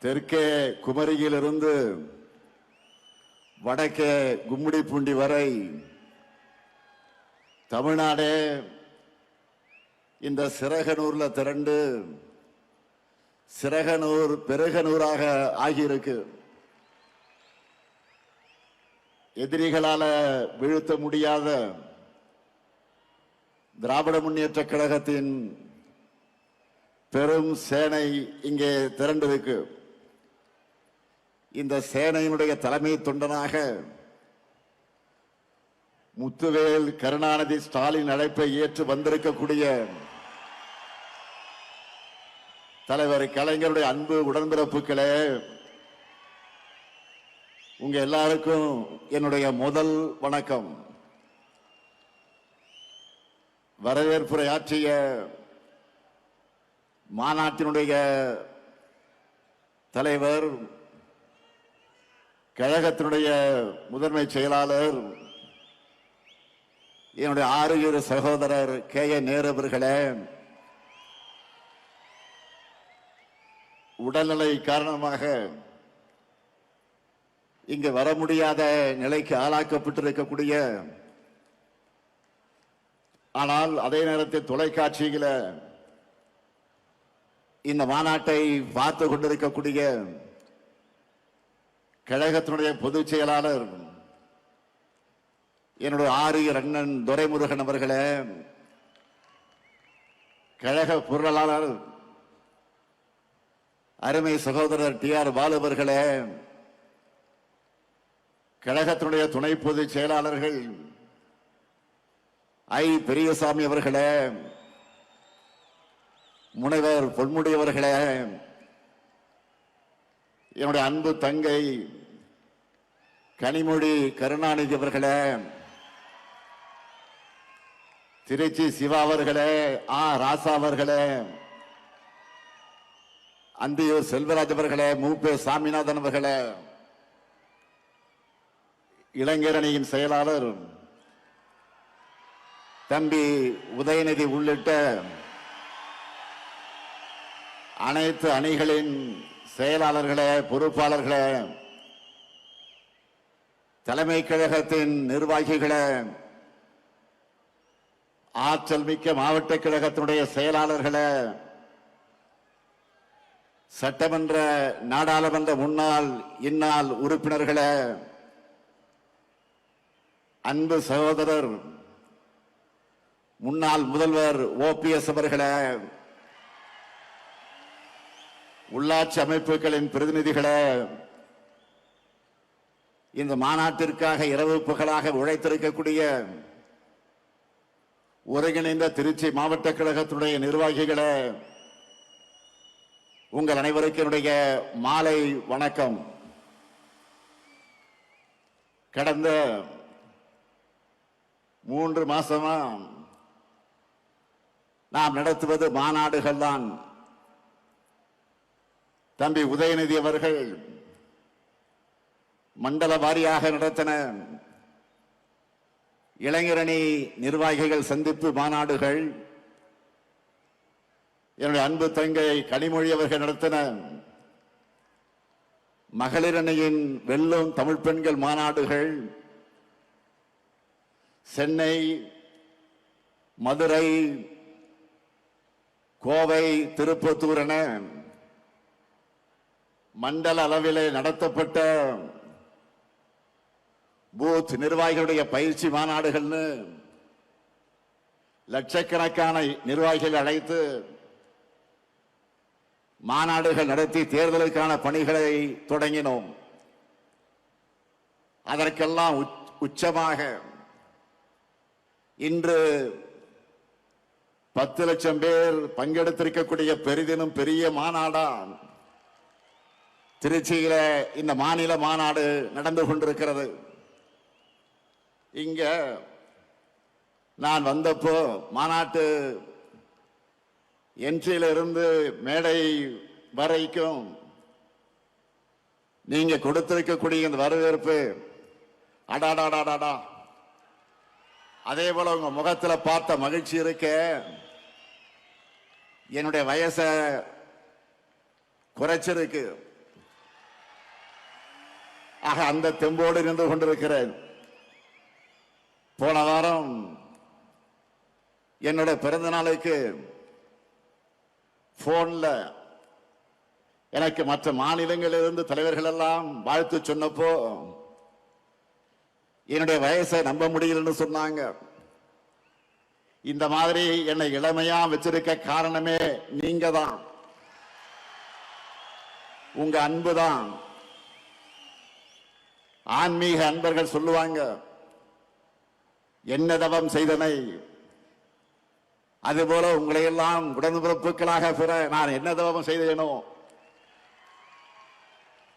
தெற்கே குமரியிலிருந்து வடக்கே கும்மிடிப்பூண்டி வரை தமிழ்நாடே இந்த சிறகனூர்ல திரண்டு சிறகனூர் பெருகனூராக ஆகியிருக்கு. எதிரிகளால வீழ்த்த முடியாத திராவிட முன்னேற்ற கழகத்தின் பெரும் சேனை இங்கே திரண்டிருக்கு. இந்த சேனையினுடைய தலைமை தொண்டனாக முத்துவேல் கருணாநிதி ஸ்டாலின் அழைப்பை ஏற்று வந்திருக்கக்கூடிய தலைவர் கலைஞருடைய அன்பு உடன்பிறப்புகளே, உங்க எல்லாருக்கும் என்னுடைய முதல் வணக்கம். வரவேற்புரை ஆற்றிய மாநாட்டினுடைய தலைவர், கழகத்தினுடைய முதன்மை செயலாளர், என்னுடைய ஆறுயிர் சகோதரர் K.A. நேரு அவர்களே, உடல்நிலை காரணமாக இங்கு வர முடியாத நிலைக்கு ஆளாக்கப்பட்டிருக்கக்கூடிய, ஆனால் அதே நேரத்தில் தொலைக்காட்சியில இந்த மாநாட்டை பார்த்து கொண்டிருக்கக்கூடிய கழகத்தினுடைய பொதுச் செயலாளர் என்னுடைய ஆரியர் அண்ணன் துரைமுருகன் அவர்களே, கழக பொருளாளர் அருமை சகோதரர் T.R. பாலு அவர்களே, கழகத்தினுடைய துணை பொதுச் செயலாளர்கள் I. பெரியசாமி அவர்களே, முனைவர் பொன்முடி அவர்களே, என்னுடைய அன்பு தங்கை கனிமொழி கருணாநிதி அவர்களே, திருச்சி சிவா அவர்களே, ராசா அவர்களே, அந்தியூர் செல்வராஜ் அவர்களே, மூப்பே சாமிநாதன் அவர்களே, இளைஞரணியின் செயலாளர் தம்பி உதயநிதி உள்ளிட்ட அனைத்து அணிகளின் செயலாளர்களே, பொறுப்பாளர்களே, தலைமை கழகத்தின் நிர்வாகிகளே, ஆற்றல் மிக்க மாவட்ட கழகத்தினுடைய செயலாளர்களே, சட்டமன்ற நாடாளுமன்ற முன்னாள் இந்நாள் உறுப்பினர்களே, அன்பு சகோதரர் முன்னாள் முதல்வர் OPS அவர்களே, உள்ளாட்சி அமைப்புகளின் பிரதிநிதிகளே, இந்த மாநாட்டிற்காக இரவு பகலாக உழைத்திருக்கக்கூடிய ஒருங்கிணைந்த திருச்சி மாவட்ட கழகத்துடைய நிர்வாகிகளே, உங்கள் அனைவருக்கும் என்னுடைய மாலை வணக்கம். கடந்த 3 மாசமா நாம் நடத்துவது மாநாடுகள் தான். தம்பி உதயநிதி அவர்கள் மண்டல வாரியாக நடத்தின இளைஞரணி நிர்வாகிகள் சந்திப்பு மாநாடுகள், என்னுடைய அன்பு தங்கை கனிமொழி அவர்கள் நடத்தின மகளிர் அணியின் வெல்லும் தமிழ் பெண்கள் மாநாடுகள், சென்னை, மதுரை, கோவை, திருப்பத்தூர் என மண்டல அளவிலே நடத்தப்பட்ட பூத் நிர்வாகிகளுடைய பயிற்சி மாநாடுகள்னு லட்சக்கணக்கான நிர்வாகிகள் அழைத்து மாநாடுகள் நடத்தி தேர்தலுக்கான பணிகளை தொடங்கினோம். அதற்கெல்லாம் உச்சமாக இன்று 10 லட்சம் பேர் பங்கெடுத்திருக்கக்கூடிய பெரிதினும் பெரிய மாநாடா திருச்சியில இந்த மாநில மாநாடு நடந்து கொண்டிருக்கிறது. இங்க நான் வந்தப்போ மாநாட்டு என்ட்ரியில இருந்து மேடை வரைக்கும் நீங்க கொடுத்திருக்கக்கூடிய இந்த வரவேற்பு, அடாடாடாடாடா, அதே போல உங்க முகத்துல பார்த்த மகிழ்ச்சி இருக்க, என்னுடைய வயசை குறைச்சிருக்கு. ஆக அந்த தெம்போடு நின்று கொண்டிருக்கிறேன். போன வாரம் என்னோட பிறந்த நாளுக்கு போன்ல எனக்கு மற்ற மாநிலங்களிலிருந்து தலைவர்கள் எல்லாம் வாழ்த்து சொன்னப்போ என்னுடைய வயசை நம்ப முடியலன்னு சொன்னாங்க. இந்த மாதிரி என்னை இளமையா வச்சிருக்க காரணமே நீங்க தான், உங்க அன்புதான். ஆன்மீக அன்பர்கள் சொல்லுவாங்க, என்ன தவம் செய்தனை, அதுபோல உங்களை எல்லாம் உடன்பிறப்புகளாக பெற நான் என்ன தவம் செய்தேனோ,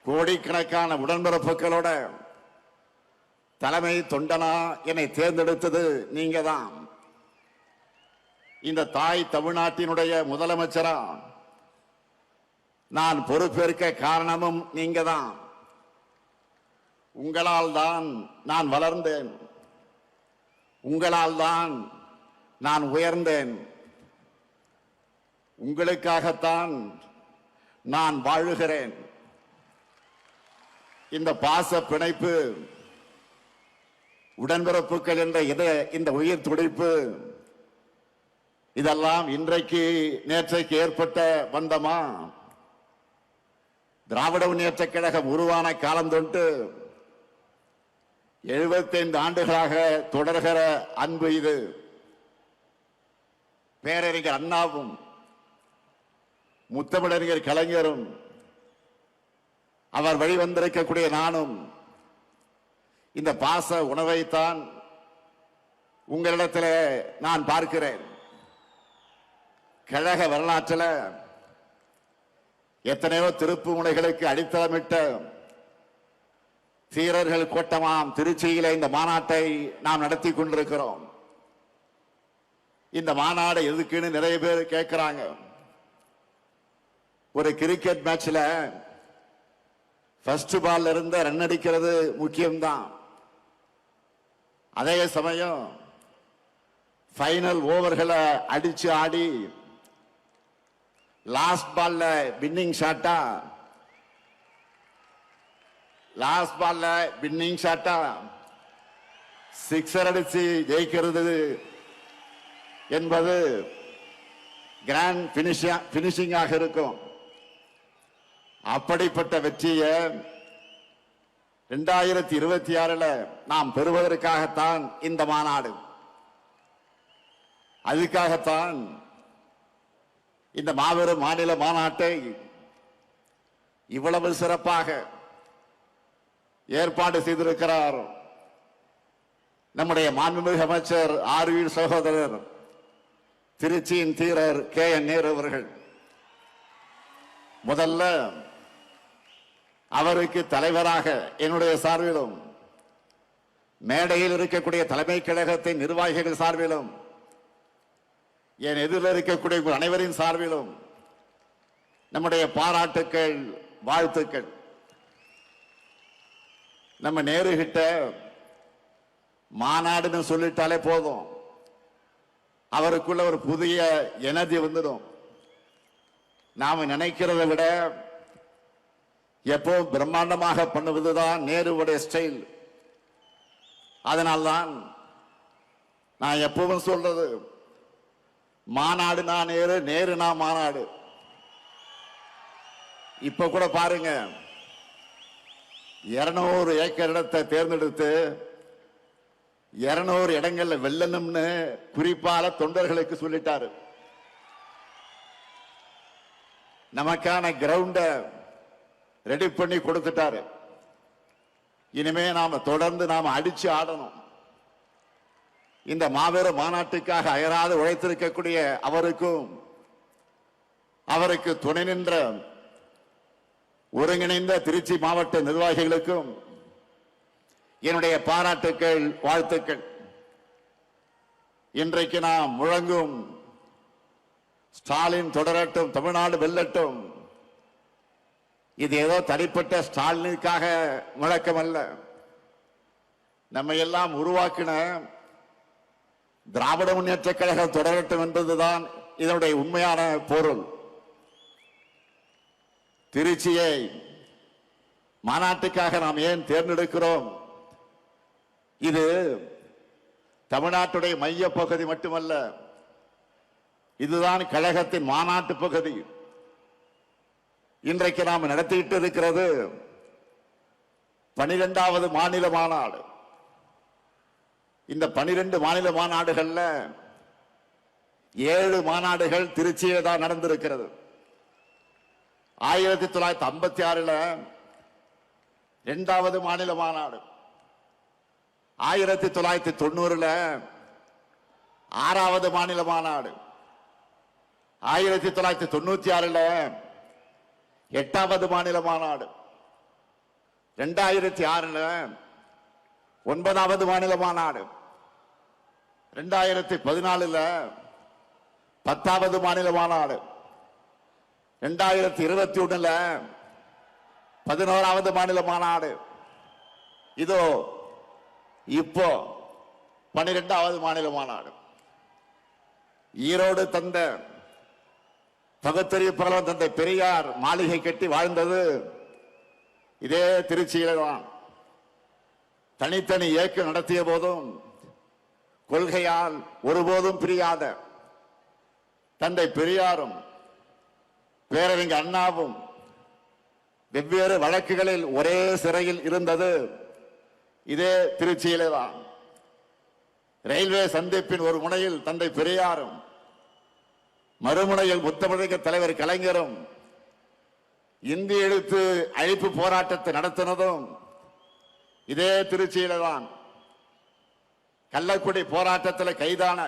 கோடிக்கணக்கான உடன்பிறப்புகளோட தலைமை தொண்டனா என்னை தேர்ந்தெடுத்தது நீங்க தான். இந்த தாய் தமிழ்நாட்டினுடைய முதலமைச்சரா நான் பொறுப்பேற்க காரணமும் நீங்க தான். உங்களால் தான் நான் வளர்ந்தேன், உங்களால் தான் நான் உயர்ந்தேன், உங்களுக்காகத்தான் நான் வாழுகிறேன். இந்த பாச பிணைப்பு, உடன்பிறப்புகள் என்ற இந்த உயிர் துடிப்பு, இதெல்லாம் இன்றைக்கு நேற்றைக்கு ஏற்பட்ட பந்தமா? திராவிட முன்னேற்ற கழகம் உருவான காலம் தொட்டு 75 ஆண்டுகளாக தொடர்கிற அன்பு இது. பேரறிஞர் அண்ணாவும் முத்தமிழறிஞர் கலைஞரும் அவர் வழிவந்திருக்கக்கூடிய நானும் இந்த பாச உணவைத்தான் உங்களிடத்தில் நான் பார்க்கிறேன். கழக வரலாற்றில் எத்தனையோ திருப்பு முனைகளுக்கு அடித்தளமிட்ட தீரர்கள் கோட்டமாம் திருச்சியில இந்த மாநாட்டை நாம் நடத்தி கொண்டிருக்கிறோம். இந்த மாநாடு எதுக்குன்னு நிறைய பேர் கேட்கிறாங்க. ஒரு கிரிக்கெட் மேட்ச்ல ஃபர்ஸ்ட் பால்ல இருந்து ரன் அடிக்கிறது முக்கியம்தான். அதே சமயம் ஃபைனல் ஓவர்களை அடிச்சு ஆடி லாஸ்ட் பால்ல வின்னிங் ஷாட்டா சிக்ஸர் அடிச்சு ஜெயிக்கிறது என்பது கிராண்ட் பினிஷிங்காக இருக்கும். அப்படிப்பட்ட வெற்றியை 2026 நாம் பெறுவதற்காகத்தான் இந்த மாநாடு. அதுக்காகத்தான் இந்த மாபெரும் மாநில மாநாட்டை இவ்வளவு சிறப்பாக ஏற்பாடு செய்திருக்கிறார் நம்முடைய மாண்புமிகு அமைச்சர் ஆர்வி சகோதரர் திருச்சியின் தீரர் KN நேரு அவர்கள். முதல்ல அவருக்கு தலைவராக என்னுடைய சார்பிலும், மேடையில் இருக்கக்கூடிய தலைமை கழகத்தின் நிர்வாகிகள் சார்பிலும், என் எதிரில் இருக்கக்கூடிய அனைவரின் சார்பிலும் நம்முடைய பாராட்டுக்கள், வாழ்த்துக்கள். நம்ம நேரு கிட்ட மாநாடுன்னு சொல்லிட்டாலே போதும், அவருக்குள்ள ஒரு புதிய எனர்ஜி வந்துடும். நாம நினைக்கிறதை விட எப்போ பிரம்மாண்டமாக பண்ணுவதுதான் நேருவுடைய ஸ்டைல். அதனால்தான் நான் எப்பவும் சொல்றது, மாநாடு நான் நேரு, நேரு நான் மாநாடு. இப்ப கூட பாருங்க, 200 ஏக்கர் இடத்தை தேர்ந்தெடுத்து 200 இடங்கள்ல வெல்லணும்னு குறிப்பால தொண்டர்களுக்கு சொல்லிட்டாரு. நமக்கான கிரவுண்ட ரெடி பண்ணி கொடுத்துட்டாரு. இனிமே நாம தொடர்ந்து நாம அடிச்சு ஆடணும். இந்த மாபெரும் மாநாட்டுக்காக அயராது உழைத்திருக்கக்கூடிய அவருக்கும், அவருக்கு துணை நின்ற ஒருங்கிணைந்த திருச்சி மாவட்ட நிர்வாகிகளுக்கும் என்னுடைய பாராட்டுக்கள், வாழ்த்துக்கள். இன்றைக்கு நாம் முழங்கும் ஸ்டாலின் தொடரட்டும், தமிழ்நாடு வெல்லட்டும், இது ஏதோ தனிப்பட்ட ஸ்டாலினுக்காக முழக்கம் அல்ல. நம்ம எல்லாம் உருவாக்கின திராவிட முன்னேற்ற கழகம் தொடரட்டும் என்பதுதான் இதனுடைய உண்மையான பொருள். திருச்சியை மாநாட்டுக்காக நாம் ஏன் தேர்ந்தெடுக்கிறோம்? இது தமிழ்நாட்டுடைய மைய பகுதி மட்டுமல்ல, இதுதான் கழகத்தின் மாநாட்டு பகுதி. இன்றைக்கு நாம் நடத்திட்டு இருக்கிறது 12வது மாநில மாநாடு. இந்த 12 மாநில மாநாடுகள்ல 7 மாநாடுகள் திருச்சியில தான் நடந்திருக்கிறது. 1956 2வது மாநில மாநாடு, 1990 6வது மாநில மாநாடு, 1996 8வது மாநில மாநாடு, 2006 9வது மாநில மாநாடு, 2014 10வது மாநில மாநாடு, 2021 11வது மாநில மாநாடு, இதோ இப்போ 12வது மாநில மாநாடு. ஈரோடு தந்த பகுத்தறிவு புரவலர் தந்தை பெரியார் மாளிகை கட்டி வாழ்ந்தது இதே திருச்சியில தான். தனித்தனி இயக்கம் நடத்திய போதும் கொள்கையால் ஒருபோதும் பிரியாத தந்தை பெரியாரும் பேரறிஞர் அண்ணாவும் வெவ்வேறு வழக்குகளில் ஒரே சிறையில் இருந்தது இதே திருச்சியிலே தான். ரயில்வே சந்திப்பின் ஒரு முனையில் தந்தை பெரியாரும் மறுமுனையில் முத்தமிழக தலைவர் கலைஞரும் இந்தி எழுத்து அழிப்பு போராட்டத்தை நடத்தினதும் இதே திருச்சியில தான். கள்ளக்குடி போராட்டத்தில் கைதான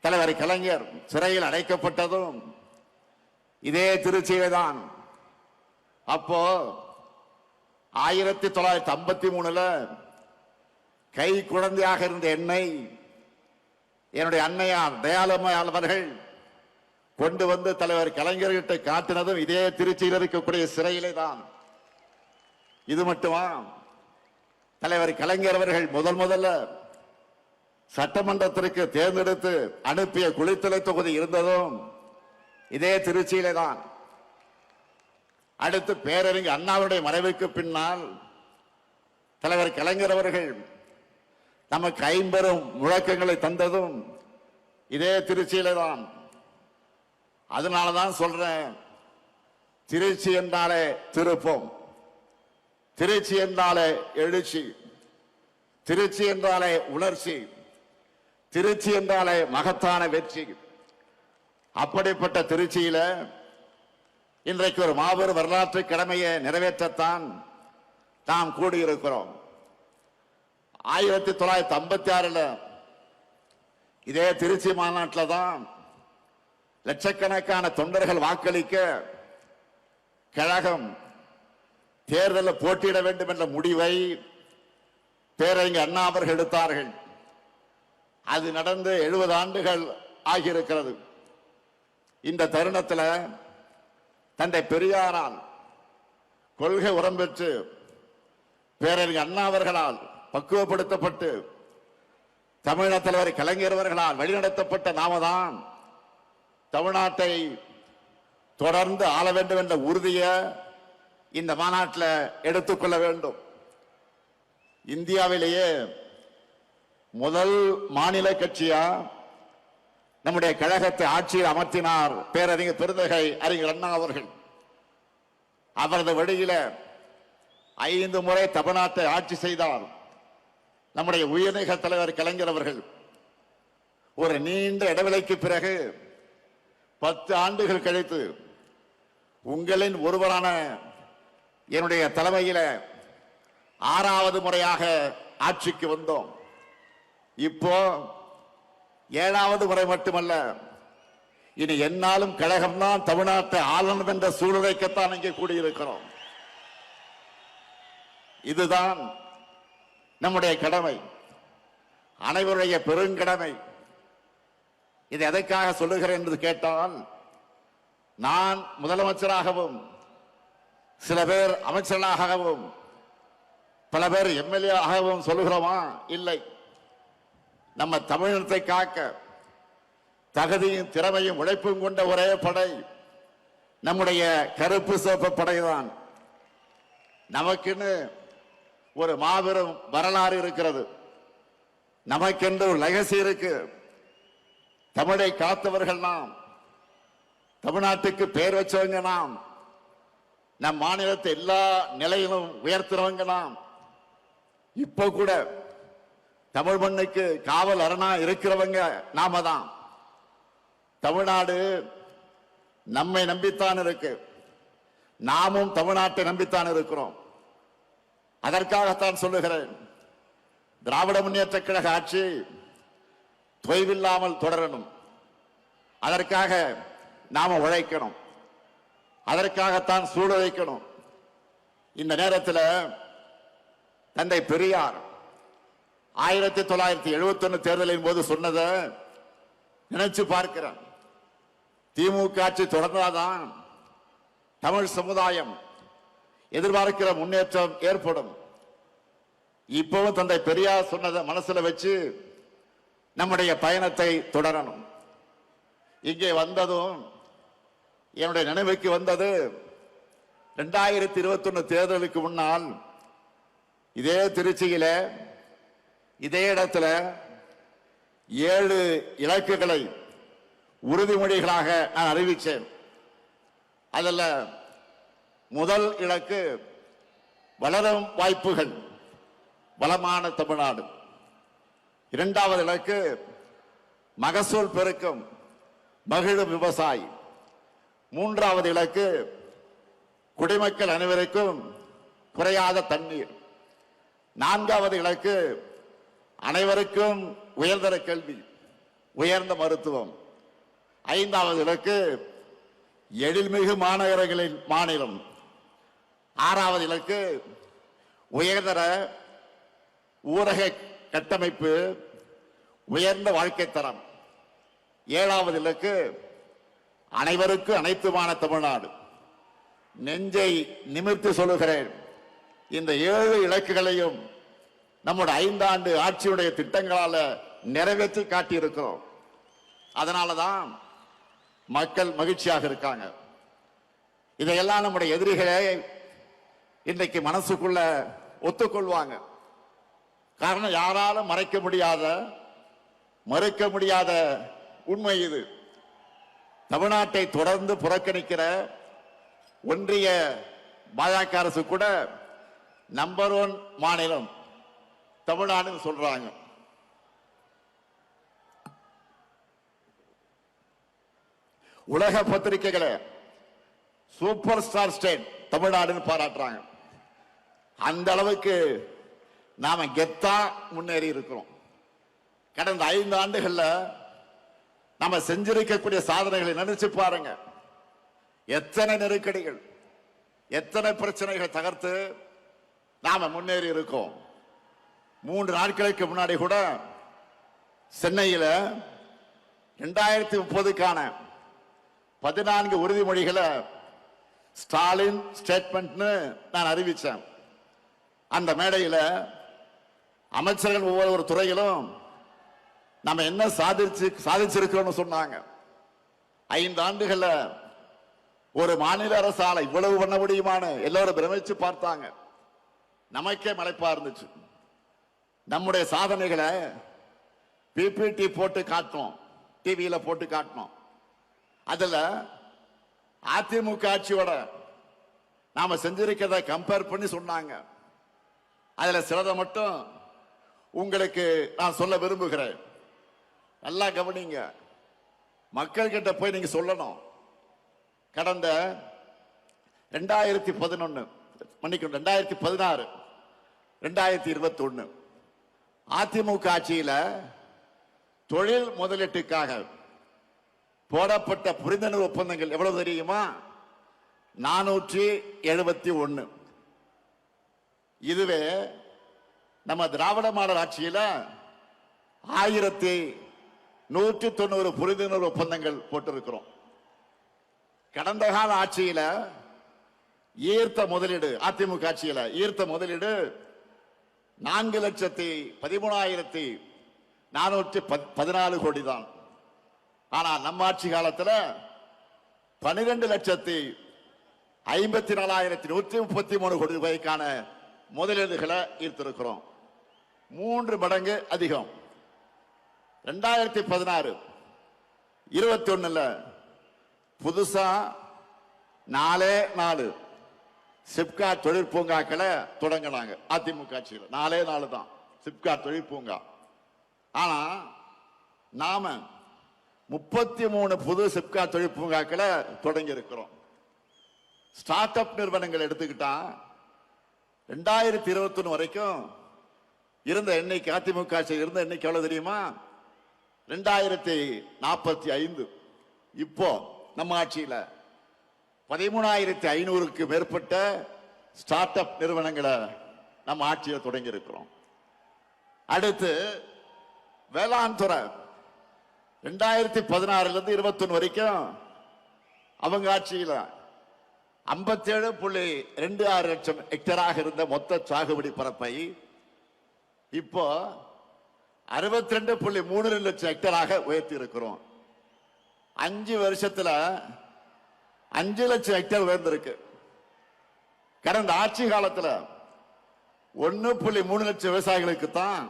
தலைவர் கலைஞர் சிறையில் அடைக்கப்பட்டதும் இதே திருச்சியில தான். அப்போ 1953 கை குழந்தையாக இருந்த என்னை என்னுடைய அன்னையார் தயாளம்மையார் அவர்கள் கொண்டு வந்து தலைவர் கலைஞர்கிட்ட காட்டினதும் இதே திருச்சியில் இருக்கக்கூடிய சிறையிலே தான். இது மட்டுமா, தலைவர் கலைஞர் அவர்கள் முதல்ல சட்டமன்றத்திற்கு தேர்ந்தெடுத்து அனுப்பிய குளித்தலை தொகுதி இருந்ததும் இதே திருச்சியிலே தான். அடுத்து பேரறிஞர் அண்ணாவுடைய மறைவுக்கு பின்னால் தலைவர் கலைஞர் அவர்கள் நமக்கு 50 முழக்கங்களை தந்ததும் இதே திருச்சியில தான். அதனாலதான் சொல்றேன், திருச்சி என்றாலே திருப்பம், திருச்சி என்றாலே எழுச்சி, திருச்சி என்றாலே உணர்ச்சி, திருச்சி என்றாலே மகத்தான வெற்றி. அப்படிப்பட்ட திருச்சியில இன்றைக்கு ஒரு மாபெரும் வரலாற்று கடமையை நிறைவேற்றத்தான் நாம் கூடியிருக்கிறோம். 1956 இதே திருச்சி மாநாட்டில் தான் லட்சக்கணக்கான தொண்டர்கள் வாக்களிக்க கழகம் தேர்தலில் போட்டியிட வேண்டும் என்ற முடிவை பேரறிஞர் அண்ணா அவர்கள் எடுத்தார்கள். அது நடந்து 70 ஆண்டுகள் ஆகியிருக்கிறது. இந்த தருணத்தில் தந்தை பெரியாரால் கொள்கை உரம் பெற்று பேரறிஞர் அண்ணா அவர்களால் பக்குவப்படுத்தப்பட்டு தமிழக தலைவர் கலைஞர் அவர்களால் வழிநடத்தப்பட்ட நாம தான் தமிழ்நாட்டை தொடர்ந்து ஆள வேண்டும் என்ற உறுதியை இந்த மாநாட்டில் எடுத்துக்கொள்ள வேண்டும். இந்தியாவிலேயே முதல் மாநில கட்சியா நம்முடைய கழகத்தை ஆட்சியில் அமர்த்தினார் பேரறிஞர் பெருந்தகை அறிஞர் அண்ணா அவர்கள். அவரது வழியில 5 முறை தமிழ்நாட்டை ஆட்சி செய்தார் நம்முடைய உயர்நீக தலைவர் கலைஞர் அவர்கள். ஒரு நீண்ட இடைவெளிக்கு பிறகு 10 ஆண்டுகள் கழித்து உங்களின் ஒருவரான என்னுடைய தலைமையில 6வது முறையாக ஆட்சிக்கு வந்தோம். இப்போ 7வது முறை மட்டுமல்ல, இனி என்னாலும் கழகம்தான் தமிழ்நாட்டை ஆளணும் என்ற சூழ்நிலைக்குத்தான் இங்கே கூடியிருக்கிறோம். இதுதான் நம்முடைய கடமை, அனைவருடைய பெருங்கடமை. இது எதற்காக சொல்லுகிறேன் என்று கேட்டால், நான் முதலமைச்சராகவும் சில பேர் அமைச்சர்களாகவும் பல பேர் எம்எல்ஏ ஆகவும் சொல்லுகிறோமா? இல்லை. நம்ம தமிழினத்தை காக்க தகுதியும் திறமையும் உழைப்பும் கொண்ட ஒரே படை நம்முடைய கருப்பு சிவப்பு படைதான். நமக்குன்னு ஒரு மாபெரும் வரலாறு இருக்கிறது. நமக்கென்று ஒரு லெகசி இருக்கு. தமிழை காத்தவர்கள் நாம், தமிழ்நாட்டுக்கு பெயர் வச்சவங்க நாம், நம் மாநிலத்தை எல்லா நிலையிலும் உயர்த்துறவங்க நாம். இப்போ கூட தமிழ் மண்ணுக்கு காவல் அரணா இருக்கிறவங்க நாம தான். தமிழ்நாடு நம்மை நம்பித்தான் இருக்கு, நாமும் தமிழ்நாட்டை நம்பித்தான் இருக்கிறோம். அதற்காகத்தான் சொல்லுகிறேன், திராவிட முன்னேற்ற கழக ஆட்சி தொய்வில்லாமல் தொடரணும். அதற்காக நாம உழைக்கணும், அதற்காகத்தான் சூழலைக்கணும். இந்த நேரத்தில் தந்தை பெரியார் 1971 தேர்தலின் போது சொன்னதை நினைச்சு பார்க்கிறேன். திமுக ஆட்சி தொடர்ந்தாதான் தமிழ் சமுதாயம் எதிர்பார்க்கிற முன்னேற்றம் ஏற்படும். இப்பவும் தந்தை பெரியார் சொன்னதை மனசுல வச்சு நம்முடைய பயணத்தை தொடரணும். இங்கே வந்ததும் என்னுடைய நினைவுக்கு வந்தது 2021 தேர்தலுக்கு முன்னால் இதே திருச்சியில இதே இடத்துல 7 இலக்குகளை உறுதிமொழிகளாக நான் அறிவித்தேன். அதில் முதல் இலக்கு வளரும் வாய்ப்புகள், வளமான தமிழ்நாடு. இரண்டாவது இலக்கு மகசூல் பெருக்கம், மகிழும் விவசாயி. மூன்றாவது இலக்கு குடிமக்கள் அனைவருக்கும் குறையாத தண்ணீர். நான்காவது இலக்கு அனைவருக்கும் உயர்தர கல்வி, உயர்ந்த மருத்துவம். ஐந்தாவது இலக்கு எழில்மிகு மாநகரங்களின் மாநிலம். ஆறாவது இலக்கு உயர்தர ஊரக கட்டமைப்பு, உயர்ந்த வாழ்க்கை தரம். ஏழாவது இலக்கு அனைவருக்கும் அனைத்துமான தமிழ்நாடு. நெஞ்சை நிமிர்த்தி சொல்லுகிறேன், இந்த 7 இலக்குகளையும் நம்முடைய 5 ஆண்டு ஆட்சியுடைய திட்டங்களால நிறைவேற்றி காட்டியிருக்கிறோம். அதனாலதான் மக்கள் மகிழ்ச்சியாக இருக்காங்க. இதையெல்லாம் நம்முடைய எதிரிகளே இன்றைக்கு மனசுக்குள்ள ஒத்துக்கொள்வாங்க. காரணம், யாராலும் மறைக்க முடியாத, மறுக்க முடியாத உண்மை இது. தமிழ்நாட்டை தொடர்ந்து புறக்கணிக்கிற ஒன்றிய பாஜக அரசு கூட நம்பர் 1 மாநிலம் தமிழ்நாடுன்னு சொல்றாங்க. உலக பத்திரிகைகளை சூப்பர் ஸ்டார் ஸ்டேட் தமிழ்நாடுன்னு பாராட்டுறாங்க. அந்த அளவுக்கு நாம கெத்தா முன்னேறி இருக்கிறோம். கடந்த 5 ஆண்டுகள்ல நாம செஞ்சிருக்கக்கூடிய சாதனைகளை நினைச்சு பாருங்க. எத்தனை நெருக்கடிகள், எத்தனை பிரச்சனைகளை தகர்த்து நாம முன்னேறி இருக்கோம். 3 நாட்களுக்கு முன்னாடி கூட சென்னையில 2030க்கான 14 உறுதிமொழிகளை ஸ்டாலின் ஸ்டேட்மெண்ட்னு நான் அறிவிச்சேன். அந்த மேடையில் அமைச்சர்கள் ஒவ்வொரு துறையிலும் நம்ம என்ன சாதிச்சிருக்கிறோம்னு சொன்னாங்க. 5 ஆண்டுகள்ல ஒரு மாநில அரசால இவ்வளவு பண்ண முடியுமான்னு எல்லாரும் பிரமிச்சு பார்த்தாங்க. நமக்கே மலைப்பா இருந்துச்சு. நம்முடைய சாதனைகளை பிபிடி போட்டு காட்டணும், டிவியில போட்டு காட்டணும். அதுல அதிமுக ஆட்சியோட நாம செஞ்சிருக்கிறத கம்பேர் பண்ணி சொன்னாங்க. அதுல சிலதை மட்டும் உங்களுக்கு நான் சொல்ல விரும்புகிறேன். நல்லா கவனிங்க. மக்கள் கிட்ட போய் நீங்க சொல்லணும். கடந்த 2011 மன்னிக்கணும் 2016 2021 அதிமுக ஆட்சியில தொழில் முதலீட்டுக்காக போடப்பட்ட புரிந்துணர்வு ஒப்பந்தங்கள் எவ்வளவு தெரியுமா? 471. இதுவே நம்ம திராவிட மாடல் ஆட்சியில 1190 புரிந்துணர்வு ஒப்பந்தங்கள் போட்டிருக்கிறோம். கடந்த கால ஆட்சியில ஈர்த்த முதலீடு, அதிமுக ஆட்சியில ஈர்த்த முதலீடு 4,13,414 கோடி தான். ஆனா நம்ம ஆட்சி காலத்துல 12,50,000 54,133 கோடி ரூபாய்க்கான முதலீடுகளை ஈர்த்திருக்கிறோம். 3 மடங்கு அதிகம். 2016 21 புதுசா 4 சிப்காட் தொழிற்பூங்காக்களை தொடங்கினாங்க. அதிமுக ஆட்சியில் 4 தான் சிப்காட் தொழிற்பூங்கா. ஆனா நாம 33 புது சிப்காட் தொழிற்பூங்காக்களை தொடங்கி இருக்கிறோம். ஸ்டார்ட் அப் நிறுவனங்கள் எடுத்துக்கிட்டா 2021 வரைக்கும் இருந்த எண்ணிக்கை, அதிமுக ஆட்சியில் இருந்த எண்ணிக்கை எவ்வளவு தெரியுமா? 2045. இப்போ நம்ம ஆட்சியில 13,500க்கு மேற்பட்ட ஸ்டார்ட் அப் நிறுவனங்களை நம்ம ஆட்சியில் தொடங்கி இருக்கிறோம். அடுத்து வேளாண் துறை 2016 21 வரைக்கும் அவங்க ஆட்சியில் 57.26 லட்சம் ஹெக்டராக இருந்த மொத்த சாகுபடி பரப்பை இப்போ 62.32 லட்சம் ஹெக்டராக உயர்த்தி இருக்கிறோம். 5 வருஷத்துல 5 லட்சம் ஹெக்டர் உயர்ந்திருக்கு. கடந்த ஆட்சி காலத்தில் 1.3 லட்சம் விவசாயிகளுக்கு தான்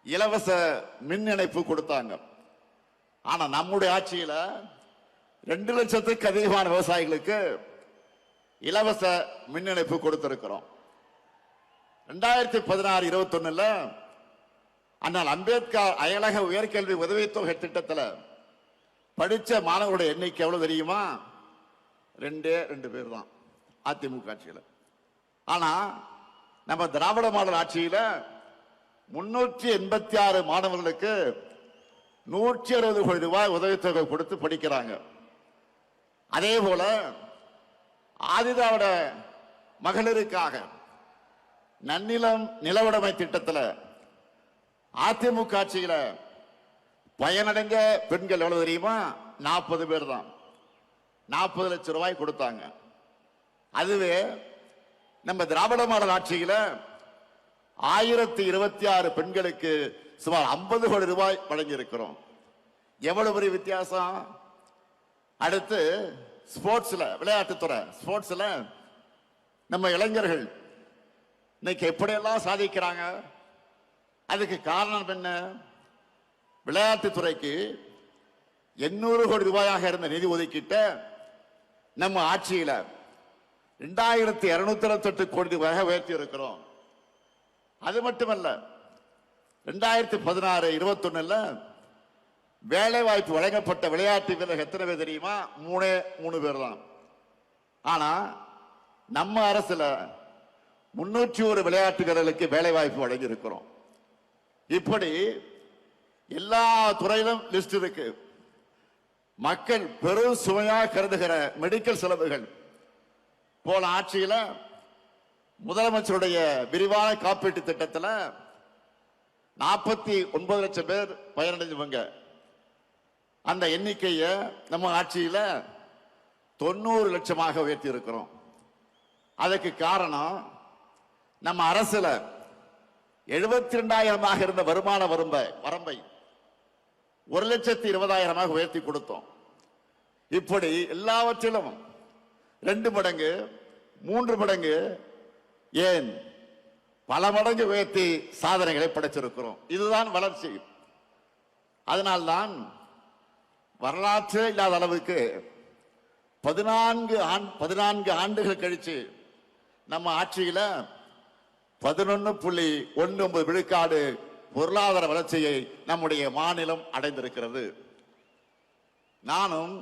இலவச மின் இணைப்பு கொடுத்தாங்க. ஆனா நம்முடைய ஆட்சியில 2 லட்சத்துக்கு அதிகமான விவசாயிகளுக்கு இலவச மின் இணைப்பு கொடுத்திருக்கிறோம். 2016-21 அண்ணல் அம்பேத்கர் அயலக உயர்கல்வி உதவித்தொகை திட்டத்தில் படிச்ச மாணவருடைய எண்ணிக்கை எவ்வளவு தெரியுமா? 2 பேர் தான் அதிமுக ஆட்சியில். ஆனா நம்ம திராவிட மாடல் ஆட்சியில 386 மாணவர்களுக்கு 160 கோடி ரூபாய் உதவித்தொகை கொடுத்து படிக்கிறாங்க. அதே போல ஆதிதிராவிட மகளிருக்காக நன்னிலம் நிலவுடைமை திட்டத்தில் அதிமுக ஆட்சியில பயனடைந்த பெண்கள் எவ்வளவு தெரியுமா? 40 பேர் தான். 40 லட்சம் ரூபாய் கொடுத்தாங்க. அதுவே நம்ம திராவிட மாடல் ஆட்சியில 1026 பெண்களுக்கு சுமார் 50 கோடி ரூபாய் வழங்கி இருக்கிறோம். எவ்வளவு பெரிய வித்தியாசம்! அடுத்து ஸ்போர்ட்ஸ்ல, விளையாட்டுத்துறை ஸ்போர்ட்ஸ்ல நம்ம இளைஞர்கள் இன்னைக்கு எப்படியெல்லாம் சாதிக்கிறாங்க. அதுக்கு காரணம் என்ன? விளையாட்டுத்துறைக்கு 800 கோடி ரூபாயாக இருந்த நிதி ஒதுக்கீட்ட நம்ம ஆட்சியில 2228 கோடி ரூபாயாக உயர்த்தி இருக்கிறோம். அது மட்டுமல்ல, 2016-21 வேலை வாய்ப்பு வழங்கப்பட்ட விளையாட்டு வீரர்கள் எத்தனை பேர் தெரியுமா? 3 பேர் தான். ஆனா நம்ம அரசுல 301 விளையாட்டு வீரர்களுக்கு வேலை வாய்ப்பு வழங்கி இருக்கிறோம். இப்படி எல்லா துறையிலும் லிஸ்ட் இருக்கு. மக்கள் பெரும் சுமையாக கருதுகிற மெடிக்கல் செலவுகள் போன ஆட்சியில முதலமைச்சருடைய விரிவான காப்பீட்டு திட்டத்தில் 49 லட்சம் பேர் பயனடைஞ்சவங்க. அந்த எண்ணிக்கையை நம்ம ஆட்சியில 90 லட்சமாக உயர்த்தி இருக்கிறோம். அதுக்கு காரணம் நம்ம அரசுல 72,000 இருந்த வருமான வரம்பை 1,20,000 உயர்த்தி கொடுத்தோம். இப்படி எல்லாவற்றிலும் 2 மடங்கு 3 மடங்கு, ஏன் பல மடங்கு உயர்த்தி சாதனைகளை படைச்சிருக்கிறோம். இதுதான் வளர்ச்சி. அதனால்தான் வரலாற்றே இல்லாத அளவுக்கு 14 ஆண்டுகள் கழிச்சு நம்ம ஆட்சியில 11.19 விழுக்காடு பொருளாதார வளர்ச்சியை நம்முடைய மாநிலம் அடைந்திருக்கிறது. நானும்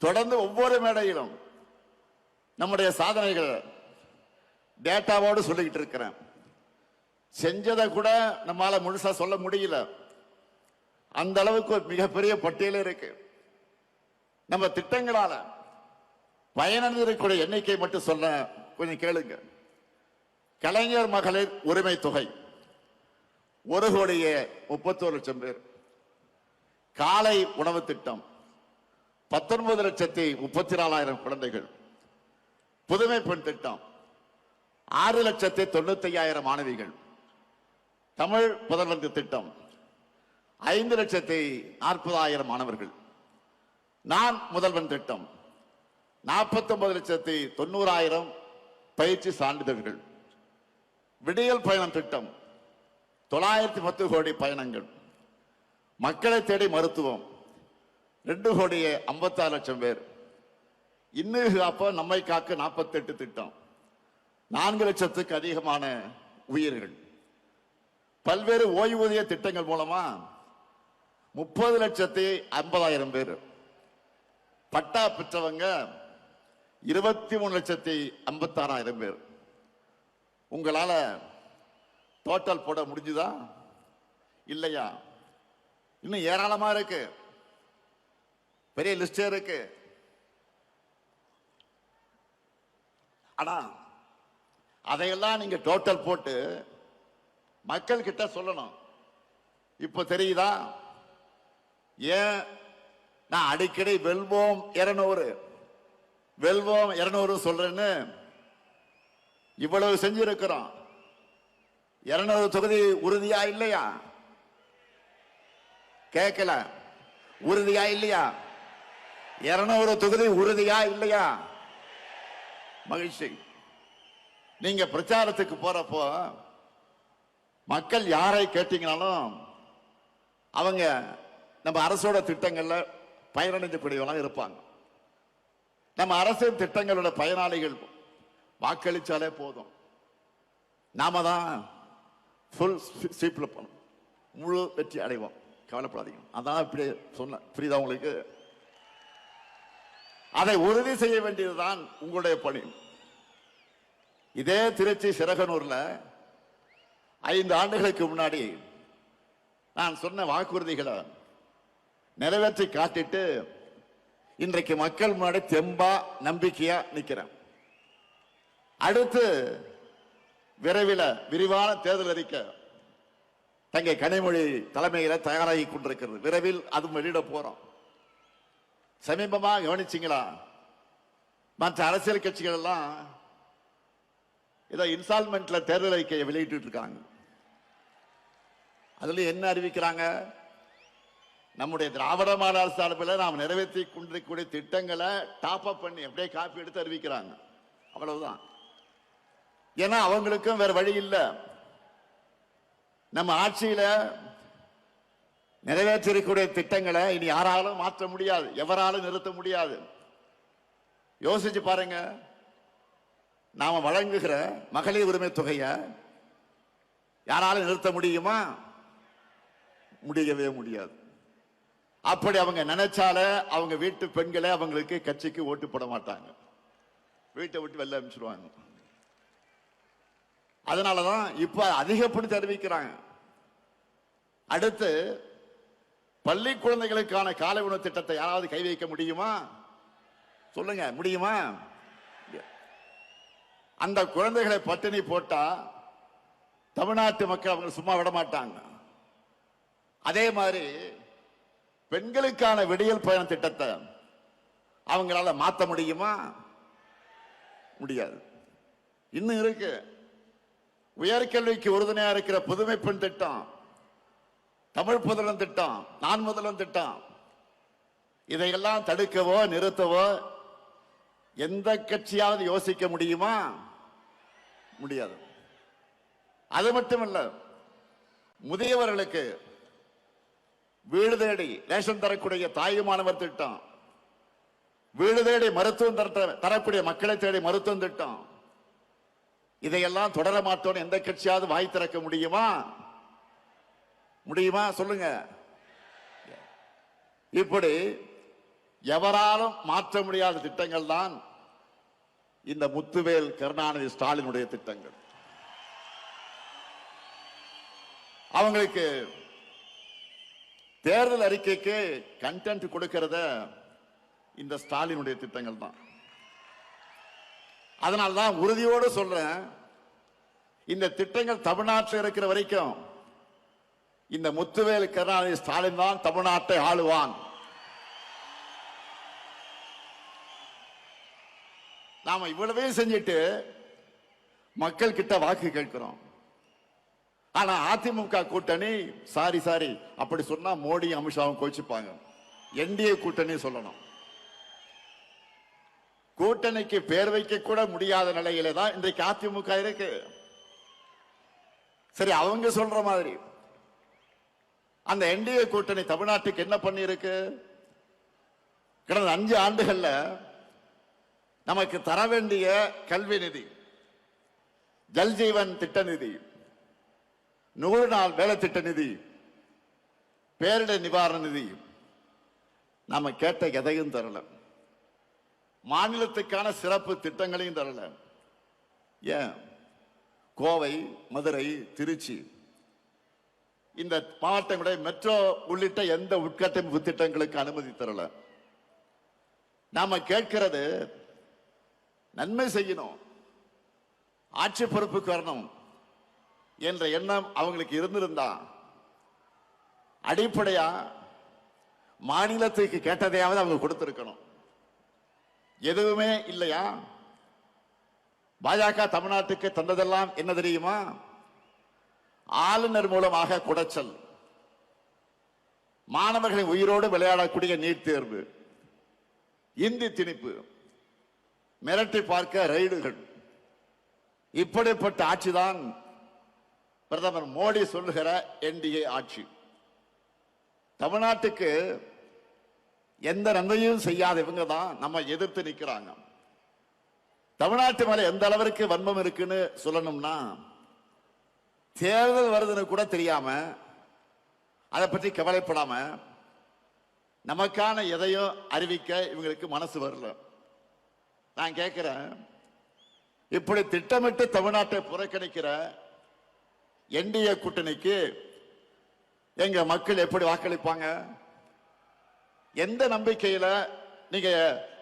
தொடர்ந்து ஒவ்வொரு மேடையிலும் நம்முடைய சாதனைகள் டேட்டாவோடு சொல்லிக்கிட்டு இருக்கிறேன். செஞ்சதை கூட நம்மால முழுசா சொல்ல முடியல. அந்த அளவுக்கு மிகப்பெரிய பட்டியலே இருக்கு. நம்ம திட்டங்களால பயனடைந்திருக்கிற எண்ணிக்கை மட்டும் சொல்ல கொஞ்சம் கேளுங்க. கலைஞர் மகளிர் உரிமை தொகை 1,31 லட்சம் பேர். காலை உணவு திட்டம் 19,34,000 குழந்தைகள். புதுமை பெண் திட்டம் 6,95,000 மாணவிகள். தமிழ் புதல்வன் திட்டம் 5,40,000 மாணவர்கள். நான் முதல்வன் திட்டம் 49,90,000 பயிற்சி சான்றிதழ்கள். விடியல் பயணம் திட்டம் 910 கோடி பயணங்கள். மக்களை தேடி மருத்துவம் 2,56,00,000 பேர். இன்னும் காப்ப நம்மை காக்க 48 திட்டம். 4 லட்சத்துக்கு அதிகமான உயிர்கள். பல்வேறு ஓய்வூதிய திட்டங்கள் மூலமா 30,50,000 பேர். பட்டா பெற்றவங்க 23,56,000 பேர். உங்களால டோட்டல் போட முடிஞ்சுதா இல்லையா? இன்னும் ஏராளமா இருக்கு, பெரிய லிஸ்டே இருக்கு. ஆனா அதையெல்லாம் நீங்க டோட்டல் போட்டு மக்கள் கிட்ட சொல்லணும். இப்ப தெரியுதா ஏன் நான் அடிக்கடி வெல்வோம் 200 வெல்வோம் 200 சொல்றேன்னு? இவ்வளவு செஞ்சிருக்கிறோம். 200 தொகுதி உறுதியா இல்லையா? கேட்கல. உறுதியா இல்லையா? 200 தொகுதி உறுதியா இல்லையா? மகிழ்ச்சி. நீங்க பிரச்சாரத்துக்கு போறப்போ மக்கள் யாரை கேட்டீங்கனாலும் அவங்க நம்ம அரசோட திட்டங்கள்ல பயனடைஞ்சக்கூடியவங்க இருப்பாங்க. நம்ம அரசின் திட்டங்களோட பயனாளிகள் வாக்களிச்சாலே போதும். நாம தான் ஃபுல் சீப்ல போனோம், முழு வெற்றி அடைவோம். கவலைப்படாதீங்க. அதான் இப்படி சொன்ன, புரியுதா உங்களுக்கு? அதை உறுதி செய்ய வேண்டியதுதான் உங்களுடைய பணி. இதே திருச்சி சிறகனூர்ல 5 ஆண்டுகளுக்கு முன்னாடி நான் சொன்ன வாக்குறுதிகளை நிறைவேற்றி காட்டிட்டு இன்றைக்கு மக்கள் முன்னாடி தெம்பா நம்பிக்கையா நிக்கிறேன். அடுத்து விரைவில் விரிவான தேர்தல் அறிக்கை தங்கை கனிமொழி தலைமையில தயாராகி கொண்டிருக்கிறது. விரைவில் அது வெளியிட போறோம். சமீபமா கவனிச்சிங்களா? மற்ற அரசியல் கட்சிகள் எல்லாம் ஏதோ இன்ஸ்டால்மெண்ட்ல தேர்தல் அறிக்கையை வெளியிட்டு இருக்காங்க. அதுல என்ன அறிவிக்கிறாங்க? நம்முடைய திராவிட மாடல் சார்பில் நாம் நிறைவேற்றி கொண்டிருக்கக்கூடிய திட்டங்களை டாப் அப் பண்ணி அப்படியே காப்பி எடுத்து அறிவிக்கிறாங்க. அவ்வளவுதான். ஏன்னா அவங்களுக்கும் வேற வழி இல்லை. நம்ம ஆட்சியில நிறைவேற்றிருக்கக்கூடிய திட்டங்களை இனி யாராலும் மாற்ற முடியாது, எவராலும் நிறுத்த முடியாது. யோசிச்சு பாருங்க. நாம வழங்குகிற மகளிர் உரிமை தொகையை யாராலும் நிறுத்த முடியுமா? முடியவே முடியாது. அப்படி அவங்க நினைச்சால அவங்க வீட்டு பெண்களை அவங்களுக்கு கட்சிக்கு ஓட்டு போட மாட்டாங்க, வீட்டை விட்டு வெளில அனுப்பிச்சிருவாங்க. அதனாலதான் இப்ப அதிகப்படுத்தி அறிவிக்கிறாங்க. அடுத்து பள்ளி குழந்தைகளுக்கான காலை உணவு திட்டத்தை யாராவது கை வைக்க முடியுமா? சொல்லுங்க, முடியுமா? அந்த குழந்தைகளை பட்டினி போட்டா தமிழ்நாட்டு மக்கள் அவங்க சும்மா விட மாட்டாங்க. அதே மாதிரி பெண்களுக்கான விடியல் பயண திட்டத்தை அவங்களால மாற்ற முடியுமா? முடியாது. இன்னும் இருக்கு. உயர்கல்விக்கு உறுதுணையா இருக்கிற புதுமை பெண் திட்டம், தமிழ் புதல்வன் திட்டம், நான் முதல்வன் திட்டம், இதையெல்லாம் தடுக்கவோ நிறுத்தவோ எந்த கட்சியாவது யோசிக்க முடியுமா? முடியாது. அது மட்டுமல்ல, முதியவர்களுக்கு வீடு தேடி ரேஷன் தரக்கூடிய தாயுமானவர் திட்டம், வீடு தேடி மருத்துவம் தரக்கூடிய மக்களை தேடி மருத்துவம் திட்டம், இதையெல்லாம் தொடர மாட்டோம் எந்த கட்சியாவது வாய் திறக்க முடியுமா? முடியுமா? சொல்லுங்க. இப்படி எவராலும் மாற்ற முடியாத திட்டங்கள் தான் இந்த முத்துவேல் கருணாநிதி ஸ்டாலினுடைய திட்டங்கள். அவங்களுக்கு தேர்தல் அறிக்கைக்கு கண்டென்ட் கொடுக்கிறத இந்த ஸ்டாலினுடைய திட்டங்கள் தான். அதனால்தான் உறுதியோடு சொல்றேன், இந்த திட்டங்கள் தமிழ்நாட்டில் இருக்கிற வரைக்கும் இந்த முத்துவேல் கருணாநிதி ஸ்டாலின் தான் தமிழ்நாட்டை ஆளுவான். நாம இவ்வளவே செஞ்சுட்டு மக்கள் கிட்ட வாக்கு கேட்கிறோம். ஆனா அதிமுக கூட்டணி சாரி அப்படி சொன்னா மோடி அமித்ஷாவும் கோச்சிப்பாங்க. என்டிஏ கூட்டணி சொல்லணும். கூட்டணிக்கு பேர் வைக்க கூட முடியாத நிலையில தான் இன்றைக்கு அதிமுக இருக்கு. சரி, அவங்க சொல்ற மாதிரி அந்த என்டிஏ கூட்டணி தமிழ்நாட்டுக்கு என்ன பண்ணி இருக்கு? கடந்த 5 ஆண்டுகள்ல நமக்கு தர வேண்டிய கல்வி நிதி, ஜல்ஜீவன் திட்ட நிதி, 100 நாள் வேலை திட்ட நிதி, பேரிடர் நிவாரண நிதி, நாம கேட்ட எதையும் தரல. மாநிலத்துக்கான சிறப்பு திட்டங்களையும் தரல. ஏன்? கோவை, மதுரை, திருச்சி இந்த மாவட்டங்களுடைய மெட்ரோ உள்ளிட்ட எந்த உட்கட்டமைப்பு திட்டங்களுக்கு அனுமதி தரல. நாம கேட்கிறது நன்மை செய்யணும், ஆட்சி பொறுப்புக்கு வரணும் என்ற எண்ணம் அவங்களுக்கு இருந்திருந்தா அடிப்படையா மாநிலத்துக்கு கேட்டதையாவது அவங்க கொடுத்திருக்கணும். எதுவுமே இல்லையா? பாஜக தமிழ்நாட்டுக்கு தந்ததெல்லாம் என்ன தெரியுமா? ஆளுநர் மூலமாக குடைச்சல், மாணவர்களின் உயிரோடு விளையாடக்கூடிய நீட் தேர்வு, இந்தி திணிப்பு, மிரட்டி பார்க்க ரைடுகள். இப்படிப்பட்ட ஆட்சிதான் பிரதமர் மோடி சொல்லுகிற என்டிஏ ஆட்சி. தமிழ்நாட்டுக்கு எந்த நன்மையும் செய்யாத இவங்க தான் நம்ம எதிர்த்து நிற்கிறாங்க. தமிழ்நாட்டு மேல எந்த அளவிற்கு வன்மம் இருக்குன்னு சொல்லணும்னா, தேர்தல் வருதுன்னு கூட தெரியாம, அதை பற்றி கவலைப்படாம, நமக்கான எதையும் அறிவிக்க இவங்களுக்கு மனசு வரல. நான் கேட்கிறேன், இப்படி திட்டமிட்டு தமிழ்நாட்டை புறக்கணிக்கிற என்டிஏ கூட்டணிக்கு எங்க மக்கள் எப்படி வாக்களிப்பாங்க? எந்த நம்பிக்கையில நீங்க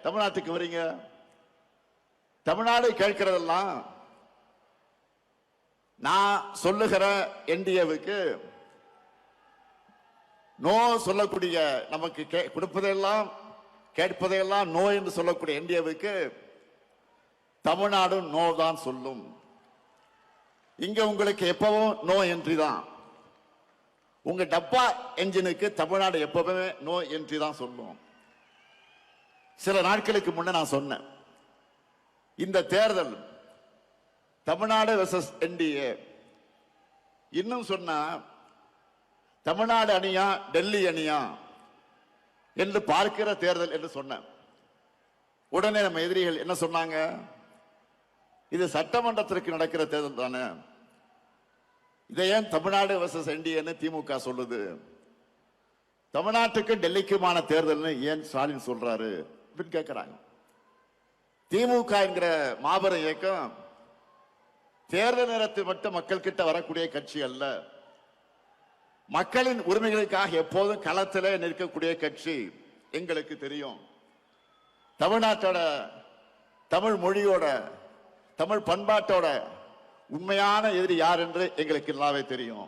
தமிழ்நாட்டுக்கு வரீங்க? தமிழ்நாடு கேட்கிறதெல்லாம் நான் சொல்லுகிற என்டிஏவுக்கு நோ சொல்லக்கூடிய, நமக்கு கொடுப்பதெல்லாம் கேட்பதையெல்லாம் நோ என்று சொல்லக்கூடிய என்டிஏவுக்கு தமிழ்நாடு நோ தான் சொல்லும். இங்க உங்களுக்கு எப்பவும் நோ என்ட்ரி தான். உங்க டப்பா என்ஜினுக்கு தமிழ்நாடு எப்பவுமே நோ என்ட்ரி தான் சொல்லும். சில நாட்களுக்கு முன்ன நான் சொன்னேன், இந்த தேர்தல் தமிழ்நாடு வெர்சஸ் என்டிஏ, இன்னும் சொன்ன தமிழ்நாடு அணியா டெல்லி அணியா என்று பார்க்கிற தேர்தல் என்று சொன்ன உடனே நம்ம எதிரிகள் என்ன சொன்னாங்க? இது சட்டமன்றத்திற்கு நடக்கிற தேர்தல் தானே, இதை ஏன் தமிழ்நாடு வெர்சஸ் என்டிஏன்னு திமுக சொல்லுது? தமிழ்நாட்டுக்கு டெல்லிக்குமான தேர்தல்னு ஏன் ஸ்டாலின் சொல்றாரு அப்படின்னு கேட்கிறாங்க. திமுக என்கிற மாபெரும் இயக்கம் தேர்தல் நேரத்தில் மட்டும் மக்கள் கிட்ட வரக்கூடிய கட்சி அல்ல, மக்களின் உரிமைகளுக்காக எப்போதும் களத்தில் நிற்கக்கூடிய கட்சி. எங்களுக்கு தெரியும், தமிழ்நாட்டோட, தமிழ் மொழியோட, தமிழ் பண்பாட்டோட உண்மையான எதிரி யார் என்று எங்களுக்கு நல்லாவே தெரியும்.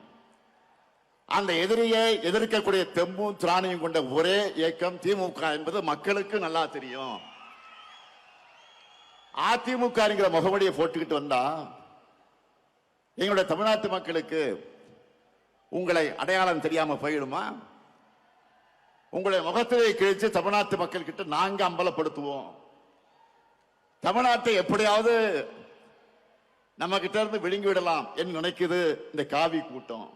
அந்த எதிரியை எதிர்க்கக்கூடிய தெம்பும் திராணியும் கொண்ட ஒரே இயக்கம் திமுக என்பது மக்களுக்கு நல்லா தெரியும். அதிமுக முகவடியை போட்டுக்கிட்டு வந்தா எங்களுடைய தமிழ்நாட்டு மக்களுக்கு உங்களை அடையாளம் தெரியாம போயிடுமா? உங்களுடைய முகத்திலே கிழிச்சு தமிழ்நாட்டு மக்கள் கிட்ட நாங்க அம்பலப்படுத்துவோம். தமிழ்நாட்டை எப்படியாவது நம்ம கிட்ட இருந்து விழுங்கி விடலாம் என்று நினைக்குது இந்த காவி கூட்டம்.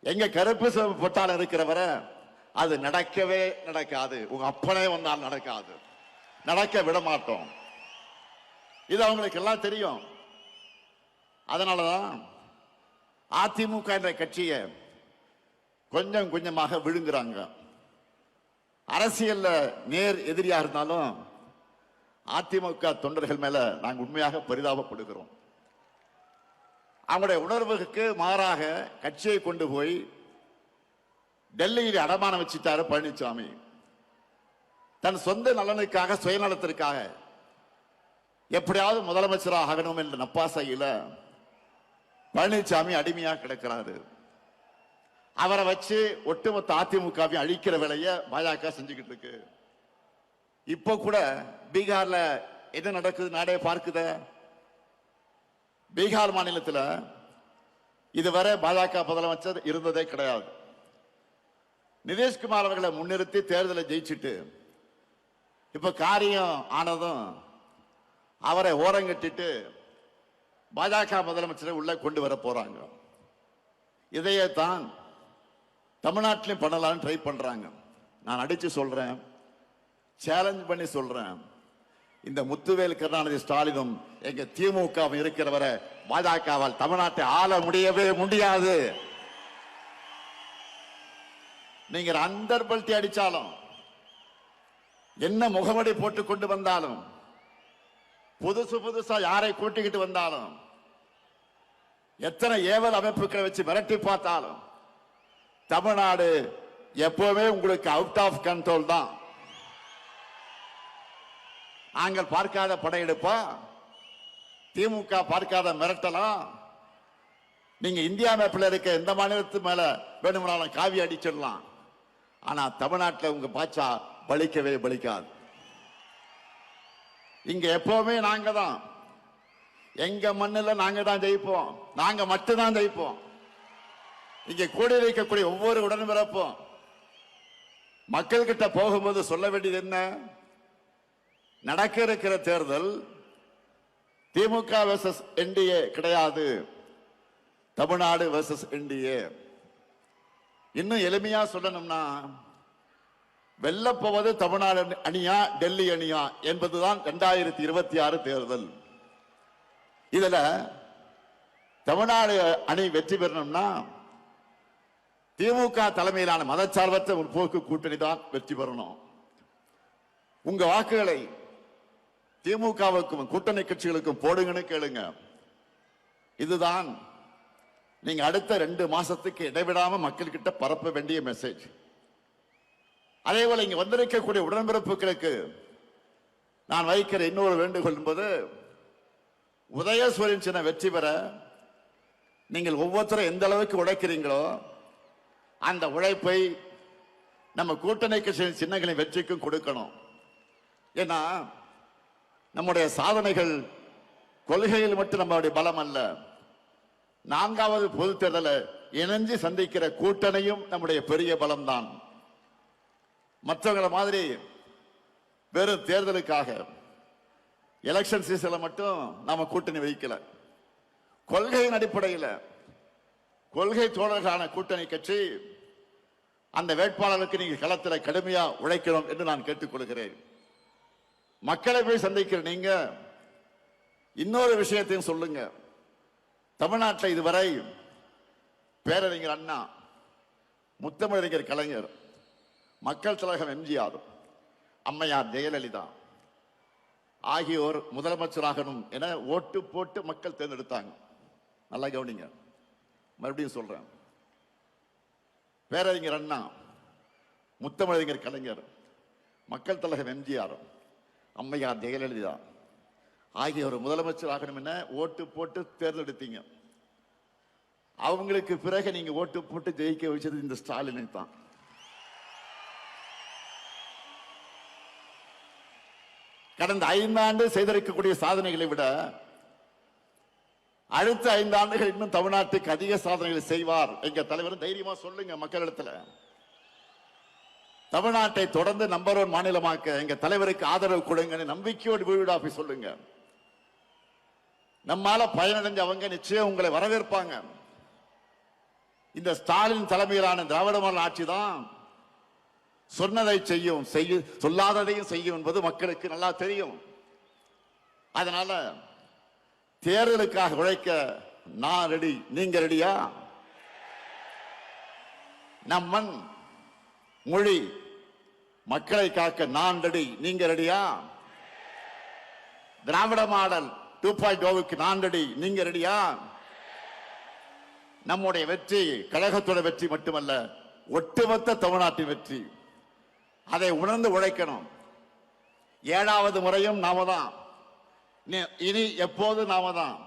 எங்க கருப்பு சிவப்பு பொட்டால் இருக்கிறவரை அது நடக்கவே நடக்காது. உங்க அப்பனே வந்தால் நடக்காது, நடக்க விட மாட்டோம். இது அவங்களுக்கு எல்லாம் தெரியும். அதனாலதான் அதிமுக என்ற கட்சியை கொஞ்சம் கொஞ்சமாக விழுங்குறாங்க. அரசியல்ல நேர் எதிரியா இருந்தாலும் அதிமுக தொண்டர்கள் மேல நாங்கள் உண்மையாக பரிதாபப்படுகிறோம். அவங்களுடைய உணர்வுக்கு மாறாக கட்சியை கொண்டு போய் டெல்லியில் அடமானம் வச்சுட்டாரு பழனிசாமி. தன் சொந்த நலனுக்காக, சுயநலத்திற்காக எப்படியாவது முதலமைச்சராக ஆகணும் என்ற நப்பாசையில பழனிசாமி அடிமையாக கிடக்கிறாரு. அவரை வச்சு ஒட்டுமொத்த அதிமுகவை அழிக்கிற வேலையை பாஜக செஞ்சுக்கிட்டு இருக்கு. இப்போ கூட பீகார்ல என்ன நடக்குது நாடே பார்க்குத. பீகார் மாநிலத்தில் இதுவரை பாஜக முதலமைச்சர் இருந்ததே கிடையாது. நிதிஷ்குமார் அவர்களை முன்னிறுத்தி தேர்தலை ஜெயிச்சுட்டு இப்ப காரியம் ஆனதும் அவரை ஓரங்கட்டிட்டு பாஜக முதலமைச்சரை உள்ள கொண்டு வர போறாங்க. இதையே தான் தமிழ்நாட்டிலும் பண்ணலாம்னு ட்ரை பண்றாங்க. நான் அடிச்சு சொல்றேன், சேலஞ்ச் பண்ணி சொல்றேன், இந்த முத்துவேல் கருணாநிதி ஸ்டாலினும் எங்க திமுக இருக்கிறவரை பாஜகவால் தமிழ்நாட்டை ஆள முடியவே முடியாது. நீங்க அந்தர்பல்ட்டி அடிச்சாலும், என்ன முகமடி போட்டு கொண்டு வந்தாலும், புதுசா யாரை கூட்டிக்கிட்டு வந்தாலும், எத்தனை ஏவல் அமைப்புகளை வச்சு மிரட்டி பார்த்தாலும், தமிழ்நாடு எப்பவுமே உங்களுக்கு அவுட் ஆஃப் கண்ட்ரோல் தான். நாங்கள் பார்க்காத படையெடுப்பா, திமுக பார்க்காத மிரட்டலாம். நீங்க இந்தியா மேப்பில் இருக்க எந்த மாநிலத்து மேல வேணும்னாலும் காவி அடிச்சிடலாம். ஆனா தமிழ்நாட்டில் உங்க பாச்சா பலிக்கவே பலிக்காது. இங்க எப்பவுமே நாங்க தான், எங்க மண்ணில் நாங்க தான் ஜெயிப்போம், நாங்க மட்டும்தான் ஜெயிப்போம். இங்க கூடி வைக்கக்கூடிய ஒவ்வொரு உடன்பிறப்பும் மக்கள் கிட்ட போகும்போது சொல்ல வேண்டியது என்ன? நடக்க இருக்கிற தேர்தல் திமுக வெர்சஸ் என்டிஏ கிடையாது, தமிழ்நாடு வெர்சஸ் என்டிஏ. இன்னும் எளிமையா சொல்லணும்னா, வெல்லப்போவது தமிழ்நாடு அணியா டெல்லி அணியா என்பதுதான் 2026 தேர்தல். இதுல தமிழ்நாடு அணி வெற்றி பெறணும்னா திமுக தலைமையிலான மதச்சார்பற்ற முற்போக்கு கூட்டணி தான் வெற்றி பெறணும். உங்க வாக்குகளை திமுகவுக்கும் கூட்டணி கட்சிகளுக்கும் போடுங்கன்னு கேளுங்க. இதுதான் நீங்க அடுத்த 2 மாசத்துக்கு இடைவிடாம மக்கள் கிட்ட பரப்ப வேண்டிய மெசேஜ். அதே போல இங்க வந்திருக்கக்கூடிய உடன்பிறப்புகளுக்கு நான் வைக்கிற இன்னொரு வேண்டுகோள் என்பது, உதயசூரியன் சின்ன வெற்றி பெற நீங்கள் ஒவ்வொருத்தரும் எந்த அளவுக்கு உழைக்கிறீங்களோ அந்த உழைப்பை நம்ம கூட்டணி கட்சி சின்னங்களின் வெற்றிக்கும் கொடுக்கணும். ஏன்னா நம்முடைய சாதனைகள் கொள்கையில் மட்டும் நம்மளுடைய பலம் அல்ல, 4வது பொது தேர்தலை இணைஞ்சு சந்திக்கிற கூட்டணியும் நம்முடைய பெரிய பலம் தான். மற்றவங்கள மாதிரி வெறும் தேர்தலுக்காக எலெக்ஷன் சீசன்ல மட்டும் நாம கூட்டணி வைக்கல. கொள்கையின் அடிப்படையில் கொள்கை தோழர்களான கூட்டணி கட்சி அந்த வேட்பாளருக்கு நீங்க களத்தில் கடுமையா உழைக்கணும் என்று நான் கேட்டுக்கொள்கிறேன். மக்களை போய் சந்திக்கிற நீங்க இன்னொரு விஷயத்தையும் சொல்லுங்க. தமிழ்நாட்டில் இதுவரை பேரறிஞர் அண்ணா, முத்தமிழறிஞர் கலைஞர், மக்கள் தலைவர் எம்ஜிஆர், அம்மையார் ஜெயலலிதா ஆகியோர் முதலமைச்சராகணும் என ஓட்டு போட்டு மக்கள் தேர்ந்தெடுத்தாங்க. நல்லா கவனிங்க, மறுபடியும் சொல்றேன். பேரறிஞர் அண்ணா, முத்தமிழறிஞர் கலைஞர், மக்கள் தலைவர் எம்ஜிஆர், அம்மையார் ஜெயலலிதா ஆகியோர் முதலமைச்சராகணும் என ஓட்டு போட்டு தேர்ந்தெடுத்தீங்க. அவங்களுக்கு பிறகு நீங்க ஓட்டு போட்டு ஜெயிக்க வச்சது இந்த ஸ்டாலினை தான். கடந்த 5 ஆண்டு செய்திருக்கக்கூடிய சாதனைகளை விட அடுத்த 5 ஆண்டுகள் இன்னும் தமிழ்நாட்டுக்கு அதிக சாதனைகளை செய்வார் எங்க தலைவர். தைரியமா சொல்லுங்க மக்களிடத்துல. தமிழ்நாட்டை தொடர்ந்து நம்பர் 1 மாநிலமாக்க எங்க தலைவருக்கு ஆதரவு கொடுங்க, நம்பிக்கையோடு வீடு போய் சொல்லுங்க. நம்மால பயனடைஞ்ச அவங்க நிச்சயம் உங்களை வரவேற்பாங்க. இந்த ஸ்டாலின் தலைமையிலான திராவிட மாடல் ஆட்சி தான் சொன்னதை செய்யும், சொல்லாததையும் செய்யும் என்பது மக்களுக்கு நல்லா தெரியும். அதனால தேர்தலுக்காக உழைக்க நான் ரெடி, நீங்க ரெடியா? நம் மண் மொழி மக்களை காக்க நான் ரெடி, நீங்க ரெடியா? திராவிட மாடல் 2.0க்கு நான் ரெடி, நீங்க ரெடியா? நம்முடைய வெற்றி கழகத்தோட வெற்றி மட்டுமல்ல, ஒட்டுமொத்த தமிழ்நாட்டின் வெற்றி. அதை உணர்ந்து உழைக்கணும். 7வது முறையும் நாம தான், இனி எப்போது நாம தான்.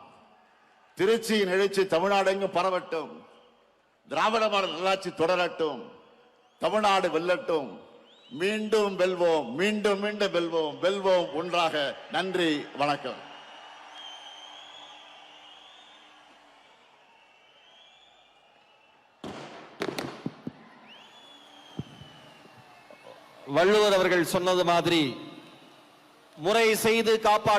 திருச்சியின் எழுச்சி தமிழ்நாடு எங்கும் பரவட்டும், திராவிட மாடல் நல்லாட்சி தொடரட்டும், தமிழ்நாடு வெல்லட்டும். மீண்டும் வெல்வோம், மீண்டும் மீண்டும் வெல்வோம், வெல்வோம் ஒன்றாக. நன்றி, வணக்கம். வள்ளுவர் அவர்கள் சொன்னது மாதிரி முறை செய்து காப்பாற்ற